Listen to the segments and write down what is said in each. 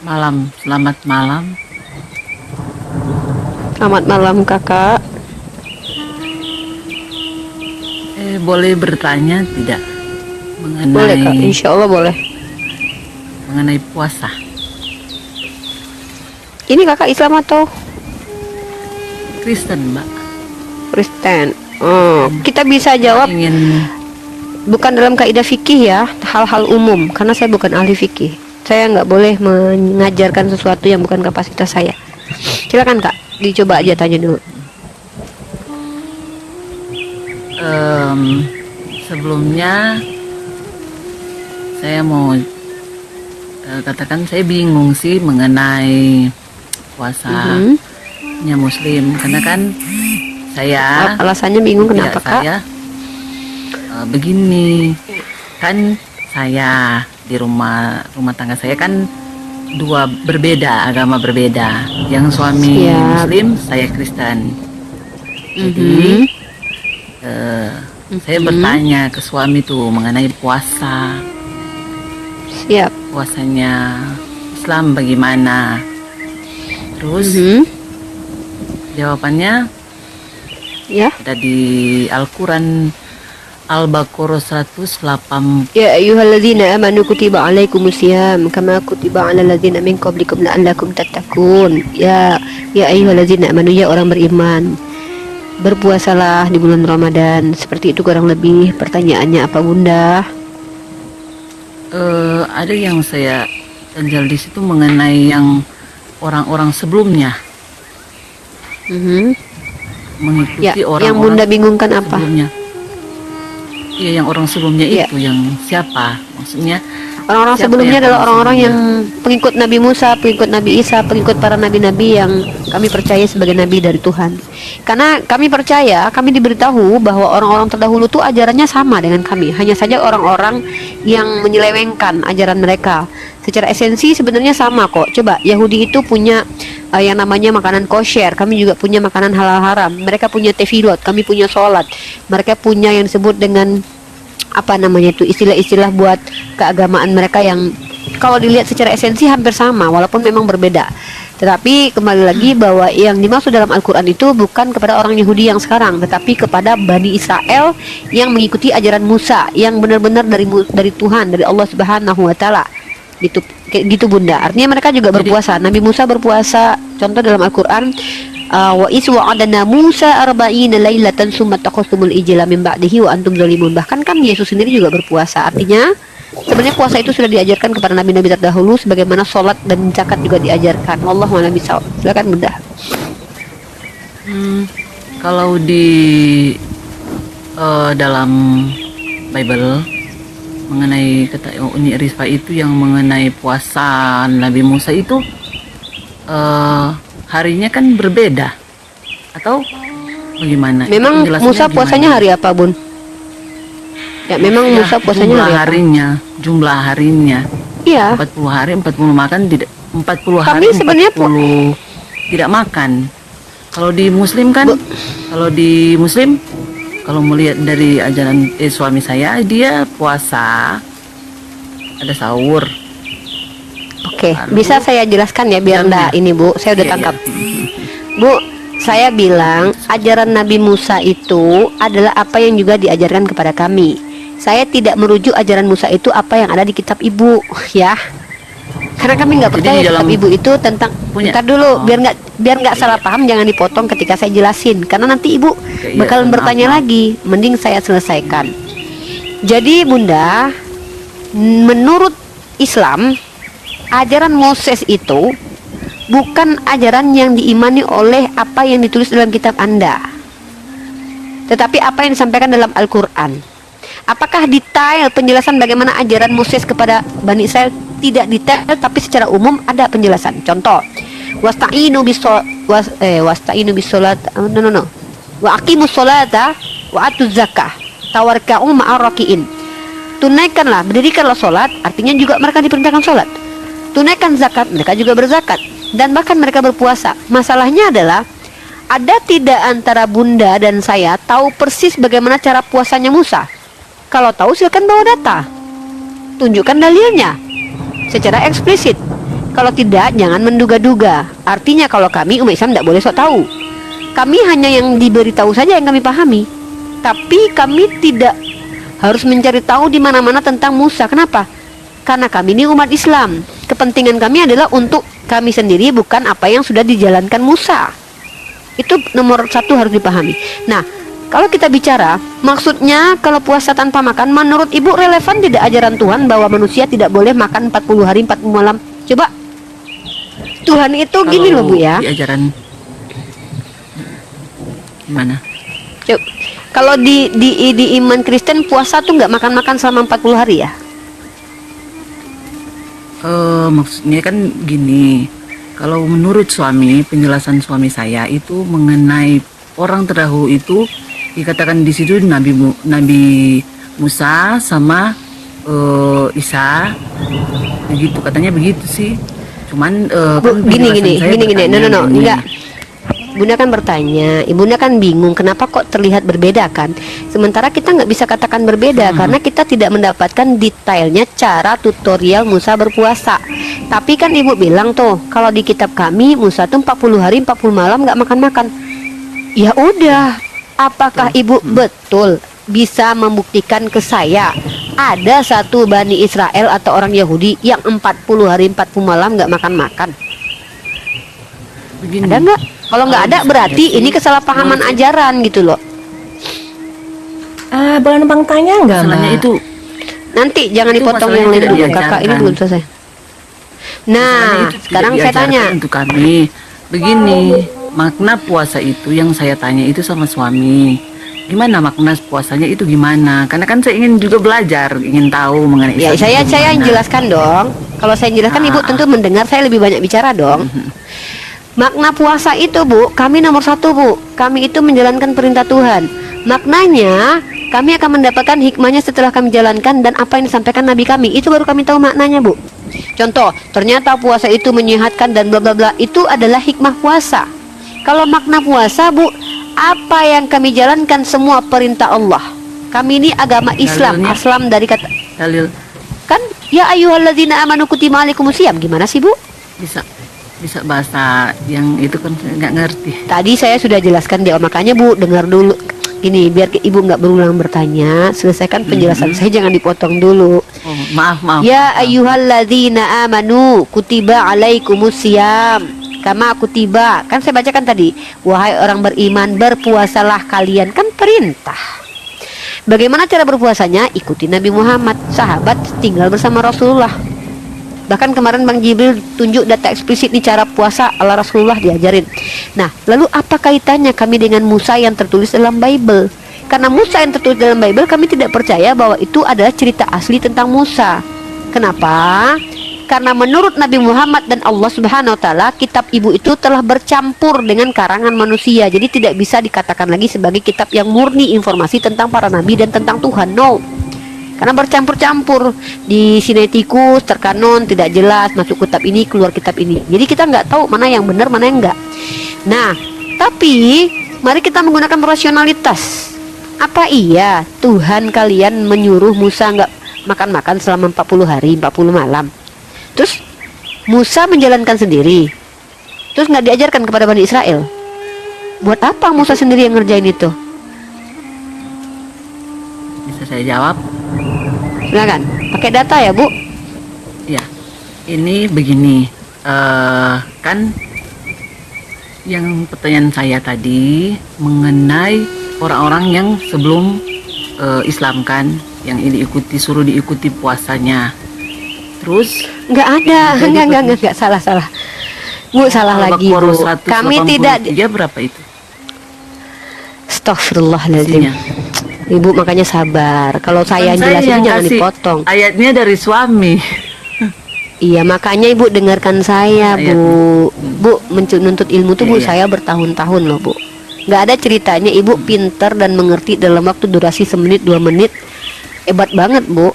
Malam, selamat malam. Selamat malam kakak. Boleh bertanya tidak Boleh kak, mengenai insya Allah boleh. puasa? Ini kakak Islam atau Kristen, Mbak. Kristen? Oh, kita bisa jawab Ingin bukan dalam kaidah fikih ya, hal-hal umum, karena saya bukan ahli fikih. Saya nggak boleh mengajarkan sesuatu yang bukan kapasitas saya. Silakan kak, dicoba aja tanya dulu. sebelumnya saya mau katakan saya bingung sih mengenai puasanya Muslim, karena kan saya Alasannya bingung ya, kenapa kak? saya begini kan, saya di rumah tangga saya kan agama berbeda, yang suami Siap. Muslim, saya Kristen. Jadi saya bertanya ke suami tuh mengenai Siap. puasanya Islam bagaimana. Terus jawabannya Ya. ada di Al-Quran Al-Baqarah 108. Ya ayyuhalladzina amanu kutiba alaikumusiyam kama kutiba alal ladzina min qablikum la'allakum tattaqun. Ya ayyuhalladzina amanu, ya orang beriman, berpuasalah di bulan Ramadan. Seperti itu kurang lebih. Pertanyaannya apa bunda? Ada yang saya ganjal di situ mengenai yang orang-orang sebelumnya, mengikuti Ya, yang orang-orang bunda bingungkan apa? sebelumnya. Iya, yang orang sebelumnya Ya. itu yang siapa? Maksudnya Orang-orang siapa sebelumnya yang adalah orang orang-orang yang sebelumnya? pengikut Nabi Musa, pengikut Nabi Isa, pengikut para nabi-nabi yang kami percaya sebagai nabi dari Tuhan. Karena kami percaya, kami diberitahu bahwa orang-orang terdahulu itu ajarannya sama dengan kami. Hanya saja orang-orang yang menyelewengkan ajaran mereka. Secara esensi sebenarnya sama kok. Coba Yahudi itu punya yang namanya makanan kosher, kami juga punya makanan halal haram. Mereka punya tefilot, kami punya sholat. Mereka punya yang disebut dengan apa namanya itu, istilah-istilah buat keagamaan mereka yang kalau dilihat secara esensi hampir sama walaupun memang berbeda. Tetapi kembali lagi bahwa yang dimaksud dalam Al-Quran itu bukan kepada orang Yahudi yang sekarang, tetapi kepada Bani Israel yang mengikuti ajaran Musa yang benar-benar dari Tuhan, dari Allah Subhanahu wa taala. Gitu bunda. Artinya mereka juga berpuasa. Nabi Musa berpuasa. Contoh dalam Al-Quran, wa is wa'adana Musa arba'ina lailatan summa takhasumul ijla min ba'dihi wa antum zalimun. Bahkan kan Yesus sendiri juga berpuasa. Artinya sebenarnya puasa itu sudah diajarkan kepada nabi-nabi terdahulu, sebagaimana sholat dan zakat juga diajarkan. Wallahu a'lam bishawab. Silakan bunda. Kalau di dalam Bible mengenai kata Uni Rispa itu yang mengenai puasa Nabi Musa itu harinya kan berbeda atau bagaimana? Memang Penjelasannya Musa gimana? puasanya hari apa bun? Ya memang Ya, Musa puasanya hari apa? jumlah harinya Iya. 40 hari 40 makan, tidak 40 hari Kami sebenarnya 40 tidak makan. Kalau di Muslim kan, kalau melihat dari ajaran suami saya, dia puasa, ada sahur. Oke, Lalu bisa saya jelaskan ya biar jamnya. enggak ini Bu, saya udah Iya, tangkap. iya. Bu, saya bilang ajaran Nabi Musa itu adalah apa yang juga diajarkan kepada kami. Saya tidak merujuk ajaran Musa itu apa yang ada di kitab ibu, ya. Karena kami nggak Jadi percaya di dalam kitab ibu itu tentang. punya- Bentar dulu, oh. biar nggak salah paham, jangan dipotong ketika saya jelasin. Karena nanti ibu Oke, iya, bakalan maaf, bertanya maaf. lagi. Mending saya selesaikan. Jadi bunda, menurut Islam, ajaran Moses itu bukan ajaran yang diimani oleh apa yang ditulis dalam kitab Anda, tetapi apa yang disampaikan dalam Al-Quran. Apakah detail penjelasan bagaimana ajaran Moses kepada Bani Israel? Tidak detail, tapi secara umum ada penjelasan. Contoh, wasta'inu bisolat wa aqimus sholata wa atuz zakah tawarka'u ma'ar raki'in. Tunaikanlah, berdirikanlah sholat, artinya juga mereka diperintahkan sholat. Tunaikan zakat, mereka juga berzakat, dan bahkan mereka berpuasa. Masalahnya adalah, ada tidak antara bunda dan saya tahu persis bagaimana cara puasanya Musa? Kalau tahu silakan bawa data, tunjukkan dalilnya. secara eksplisit. Kalau tidak, jangan menduga-duga. Artinya kalau kami umat Islam tidak boleh sok tahu. Kami hanya yang diberitahu saja yang kami pahami. Tapi kami tidak harus mencari tahu di mana-mana tentang Musa. Kenapa? Karena kami ini umat Islam. Kepentingan kami adalah untuk kami sendiri, bukan apa yang sudah dijalankan Musa. Itu nomor satu harus dipahami. Nah, kalau kita bicara, maksudnya kalau puasa tanpa makan, menurut Ibu relevan tidak ajaran Tuhan bahwa manusia tidak boleh makan 40 hari 40 malam? Coba, Tuhan itu gini loh Bu ya. Di ajaran gimana? Coba, kalau di iman Kristen puasa tuh nggak makan-makan selama 40 hari ya? Maksudnya kan gini, kalau menurut suami, penjelasan suami saya itu mengenai orang terdahulu itu dikatakan di situ Nabi Musa sama Isa, begitu katanya begitu sih. Cuman Bu, kan gini, penjelasan saya no, bertanya gini. enggak. Bunda kan bertanya, Ibunda kan bingung kenapa kok terlihat berbeda kan? Sementara kita nggak bisa katakan berbeda karena kita tidak mendapatkan detailnya cara tutorial Musa berpuasa. Tapi kan Ibu bilang tuh, kalau di kitab kami Musa tuh 40 hari 40 malam nggak makan-makan. Ya udah, apakah Ibu betul bisa membuktikan ke saya ada satu Bani Israel atau orang Yahudi yang 40 hari 40 malam nggak makan-makan? Begini. Ada nggak? Kalau nggak ada berarti ini kesalahpahaman ajaran gitu loh. Boleh numpang tanya nggak, Masalahnya Mbak? itu Nanti jangan Itu dipotong masalahnya yang lain tidak dulu. Kakak diajarkan. ini belum selesai. masalahnya Nah, itu sekarang tidak saya diajarkan tanya. untuk kami. Begini, makna puasa itu yang saya tanya itu sama suami. Gimana makna puasanya itu gimana? Karena kan saya ingin juga belajar, ingin tahu mengenai Ya, Islam itu saya yang gimana. jelaskan dong. Kalau saya jelaskan Ibu tentu mendengar, saya lebih banyak bicara dong. Makna puasa itu Bu, kami nomor satu Bu, kami itu menjalankan perintah Tuhan. Maknanya, kami akan mendapatkan hikmahnya setelah kami jalankan dan apa yang disampaikan Nabi kami. Itu baru kami tahu maknanya Bu. Contoh, ternyata puasa itu menyehatkan dan bla bla bla. Itu adalah hikmah puasa. Kalau makna puasa Bu, apa yang kami jalankan semua perintah Allah. Kami ini agama Islam, Dalilnya? aslam dari kata Dalil kan ya ayyuhalladzina amanu kutiba alaikumusiyam. Gimana sih Bu? bisa bahasa yang itu kan saya nggak ngerti. Tadi saya sudah jelaskan dia, makanya Bu dengar dulu. Gini, biar Ibu nggak berulang bertanya, selesaikan penjelasan saya, jangan dipotong dulu. Oh, maaf. Ya ayyuhalladzina amanu kutiba alaikumusiyam kama kutiba. Kan saya bacakan tadi, wahai orang beriman, berpuasalah kalian, kan perintah. Bagaimana cara berpuasanya? Ikuti Nabi Muhammad. Sahabat tinggal bersama Rasulullah. Bahkan kemarin Bang Jibril tunjuk data eksplisit nih cara puasa ala Rasulullah diajarin. Nah, lalu apa kaitannya kami dengan Musa yang tertulis dalam Bible? Karena Musa yang tertulis dalam Bible, kami tidak percaya bahwa itu adalah cerita asli tentang Musa. Kenapa? Karena menurut Nabi Muhammad dan Allah Subhanahu wa taala, kitab Ibu itu telah bercampur dengan karangan manusia. Jadi tidak bisa dikatakan lagi sebagai kitab yang murni informasi tentang para nabi dan tentang Tuhan. No. Karena bercampur-campur, di sinetikus, terkanon, tidak jelas, masuk kitab ini, keluar kitab ini. Jadi kita nggak tahu mana yang benar, mana yang enggak. Nah, tapi mari kita menggunakan rasionalitas. Apa iya Tuhan kalian menyuruh Musa nggak makan-makan selama 40 hari, 40 malam? Terus Musa menjalankan sendiri. Terus nggak diajarkan kepada Bani Israel. Buat apa Musa sendiri yang ngerjain itu? Bisa saya jawab? Silakan, pakai data ya Bu. Ya, ini begini, kan yang pertanyaan saya tadi mengenai orang-orang yang sebelum Islam kan, yang ini suruh diikuti puasanya. Terus Nggak ada, enggak, salah. Bu, salah lagi Bu. Kami tidak. Berapa itu? Astagfirullahaladzim. Isinya? Ibu makanya sabar. Kalau saya yang jelasin jangan kasih dipotong. Ayatnya dari suami. Iya, makanya Ibu dengarkan saya, Ayat. Bu. Bu, menuntut ilmu tuh Bu, Iya. saya bertahun-tahun loh, Bu. Nggak ada ceritanya Ibu pinter dan mengerti dalam waktu durasi semenit 2 menit. Hebat banget, Bu.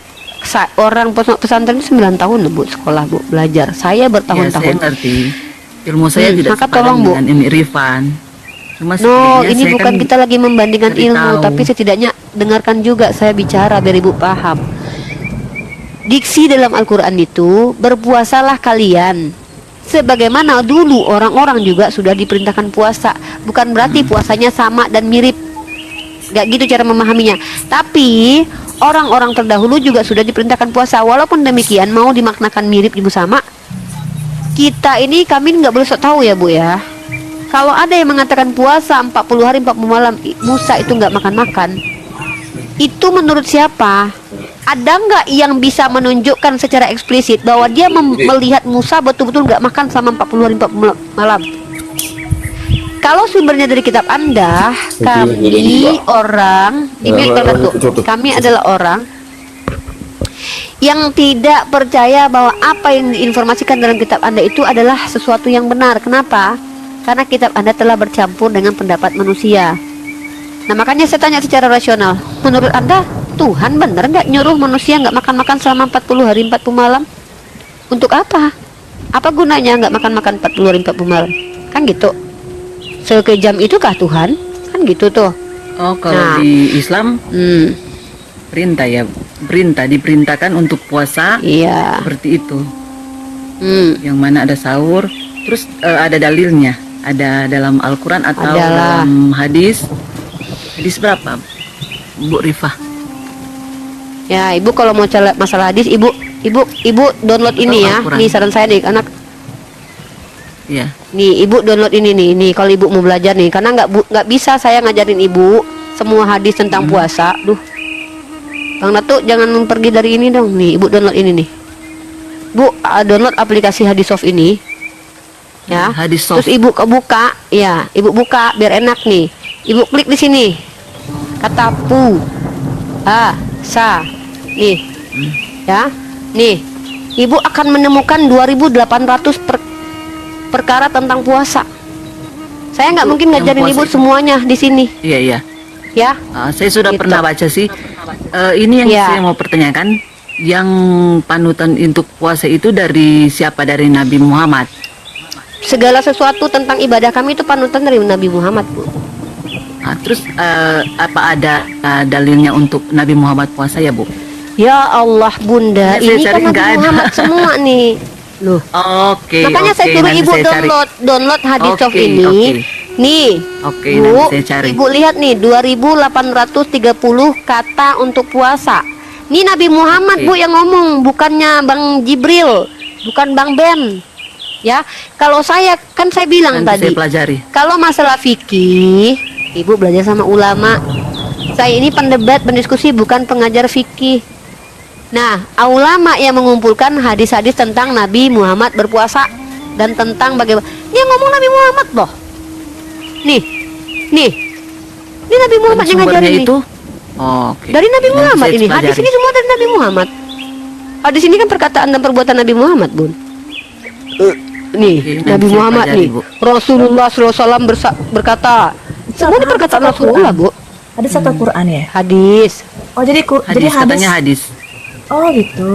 Orang pesantren itu 9 tahun loh, Bu, sekolah, Bu, belajar. Saya Ya, saya bertahun-tahun. ngerti. Ilmu saya tidak maka sepadan tolong, Bu. dengan ini Rifan. Cuma No, setidaknya ini saya bukan kan kita lagi membandingkan cari ilmu, tahu. tapi setidaknya dengarkan juga saya bicara biar Ibu paham. Diksi dalam Al-Quran itu, berpuasalah kalian sebagaimana dulu orang-orang juga sudah diperintahkan puasa. Bukan berarti puasanya sama dan mirip, gak gitu cara memahaminya. Tapi orang-orang terdahulu juga sudah diperintahkan puasa. Walaupun demikian, mau dimaknakan mirip ibu sama, kita ini kami nggak boleh sok tahu ya Bu ya. Kalau ada yang mengatakan puasa 40 hari 40 malam Musa itu nggak makan-makan, itu menurut siapa? Ada nggak yang bisa menunjukkan secara eksplisit bahwa dia melihat Musa betul-betul nggak makan selama 40 hari 40 malam? Kalau sumbernya dari kitab Anda, kami orang, kami adalah orang yang tidak percaya bahwa apa yang diinformasikan dalam kitab Anda itu adalah sesuatu yang benar. Kenapa? Karena kitab Anda telah bercampur dengan pendapat manusia. Nah makanya saya tanya secara rasional, menurut Anda Tuhan benar nggak nyuruh manusia nggak makan-makan selama 40 hari 40 malam? Untuk apa? Apa gunanya nggak makan-makan 40 hari 40 malam? Kan gitu. Sekejam itukah Tuhan? Kan gitu tuh. Oh, kalau di Islam perintah ya, diperintahkan untuk puasa. Iya. Seperti itu. Yang mana ada sahur, terus ada dalilnya, ada dalam Al-Quran atau dalam hadis. Hadis berapa, Bu Rifah? Ya, Ibu kalau mau masalah hadis, Ibu download ini ya. Nih saran saya nih, anak. Iya. Nih, Ibu download ini nih. Nih, kalau Ibu mau belajar nih, karena nggak bisa saya ngajarin Ibu semua hadis tentang puasa. Duh, Bang Datuk jangan pergi dari ini dong. Nih, Ibu download ini nih. Bu, download aplikasi Hadisoft ini. Ya. Hadisoft. Terus Ibu buka, ya, Ibu buka biar enak nih. Ibu klik di sini. Kata puasa. Nih. Ya. Nih. Ibu akan menemukan 2.800 perkara tentang puasa. Saya nggak mungkin ngajarin Ibu semuanya di sini. Iya. Ya. Saya sudah Gitu. pernah baca sih. Ini yang saya mau pertanyakan. Yang panutan untuk puasa itu dari siapa? Dari Nabi Muhammad. Segala sesuatu tentang ibadah kami itu panutan dari Nabi Muhammad, Bu. Terus apa ada dalilnya untuk Nabi Muhammad puasa ya, Bu? Ya Allah, Bunda, Saya ini kan cari Nabi nggak ada. Muhammad semua nih. Loh. Oke. Makanya saya suruh nanti Ibu saya cari. download Hadisoft Oke, ini. oke. Nih, Oke, Bu, nanti saya cari. Ibu lihat nih 2.830 kata untuk puasa. Ini Nabi Muhammad, Oke. Bu, yang ngomong, bukannya Bang Jibril, bukan Bang Ben. Ya, kalau saya bilang Nanti tadi, saya pelajari. kalau masalah fikih, Ibu belajar sama ulama. Saya ini pendebat, pendiskusi, bukan pengajar fikih. Nah, ulama yang mengumpulkan hadis-hadis tentang Nabi Muhammad berpuasa dan tentang bagaimana dia ngomong Nabi Muhammad loh. Nih Nabi Muhammad yang Sumbernya ngajarin itu. nih. Oke. Dari Nabi Nanti Muhammad saya ini. Hadis pelajari. ini semua dari Nabi Muhammad. Hadis ini kan perkataan dan perbuatan Nabi Muhammad, Bun. Nih, Oke, Nabi nanti saya Muhammad pelajari, nih. Bu. Rasulullah SAW berkata. Semua ini perkataan Rasulullah, Bu. Hadis atau Quran ya? Hadis. Oh jadi jadi Hadis, hadis. katanya hadis. Oh gitu.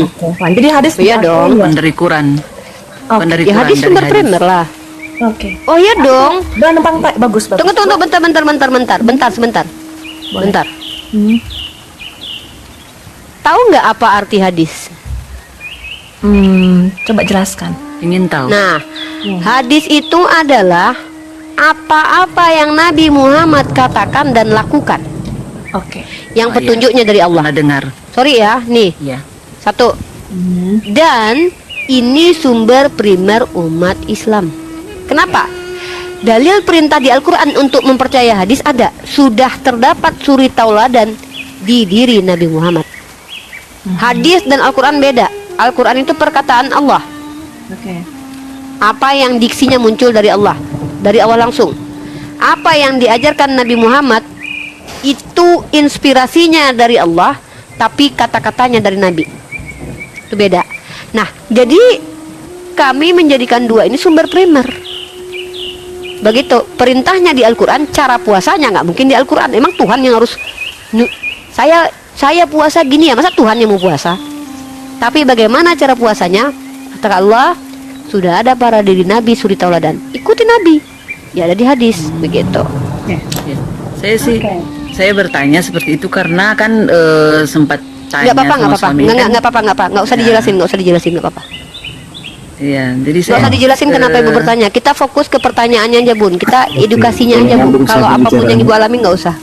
Oke, fine. Jadi hadis Iya bukan dong. Quran, Bukan dari Quran. Oke. Bukan dari Ya Quran, hadis dari sumber hadis. primer lah. ya? Oke. Oh iya dong. Udah numpang Pak, bagus. Tunggu bentar. Bentar. Hmm. Tahu nggak apa arti hadis? Coba jelaskan. Ingin tahu. Nah, hadis itu adalah apa-apa yang Nabi Muhammad katakan dan lakukan, Oke. yang Oh, iya. petunjuknya dari Allah. Pernah dengar. Sorry ya, nih Iya. satu. Dan ini sumber primer umat Islam. Kenapa? Dalil perintah di Al-Quran untuk mempercaya hadis ada. Sudah terdapat suri tauladan di diri Nabi Muhammad. Hadis dan Al-Quran beda. Al-Quran itu perkataan Allah. Oke. Apa yang diksinya muncul dari Allah langsung. Apa yang diajarkan Nabi Muhammad itu inspirasinya dari Allah, tapi kata-katanya dari Nabi. Itu beda. Nah, jadi kami menjadikan dua ini sumber primer. Begitu perintahnya di Al-Quran, cara puasanya nggak mungkin di Al-Quran. Emang Tuhan yang harus saya puasa gini ya, masa Tuhan yang mau puasa? Tapi bagaimana cara puasanya? Kata Allah, sudah ada para diri Nabi suri tauladan. Ikuti Nabi. Ya ada di hadis, begitu. Ya. Saya bertanya seperti itu karena kan sempat tanya Nggak apa-apa, sama nggak apa-apa. suami kan. Nggak apa-apa, nggak usah Ya. dijelasin, nggak apa-apa. Iya, jadi Nggak saya usah dijelasin kenapa ibu bertanya. Kita fokus ke pertanyaannya aja bun. Kita edukasinya aja bu. Kalau apapun yang ibu alami nggak usah.